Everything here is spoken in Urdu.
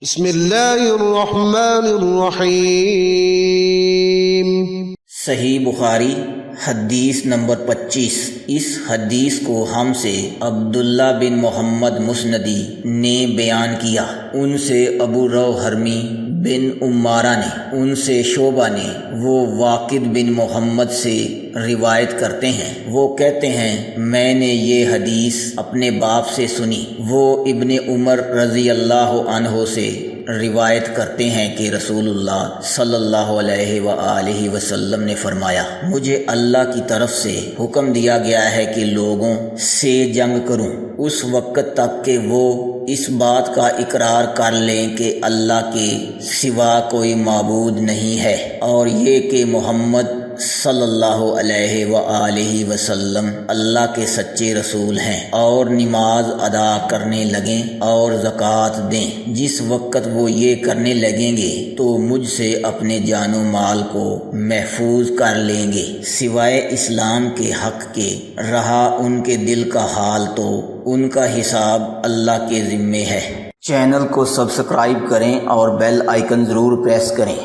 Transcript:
بسم اللہ الرحمن الرحیم۔ صحیح بخاری حدیث نمبر 25۔ اس حدیث کو ہم سے عبداللہ بن محمد مسندی نے بیان کیا، ان سے ابو رو حرمی بن عمارہ نے، ان سے شعبہ نے، وہ واقد بن محمد سے روایت کرتے ہیں۔ وہ کہتے ہیں میں نے یہ حدیث اپنے باپ سے سنی۔ وہ ابن عمر رضی اللہ عنہ سے روایت کرتے ہیں کہ رسول اللہ صلی اللہ علیہ وآلہ وسلم نے فرمایا، مجھے اللہ کی طرف سے حکم دیا گیا ہے کہ لوگوں سے جنگ کروں اس وقت تک کہ وہ اس بات کا اقرار کر لیں کہ اللہ کے سوا کوئی معبود نہیں ہے، اور یہ کہ محمد صلی اللہ علیہ وآلہ وسلم اللہ کے سچے رسول ہیں، اور نماز ادا کرنے لگیں اور زکوٰۃ دیں۔ جس وقت وہ یہ کرنے لگیں گے تو مجھ سے اپنے جان و مال کو محفوظ کر لیں گے، سوائے اسلام کے حق کے۔ رہا ان کے دل کا حال تو ان کا حساب اللہ کے ذمے ہے۔ چینل کو سبسکرائب کریں اور بیل آئیکن ضرور پریس کریں۔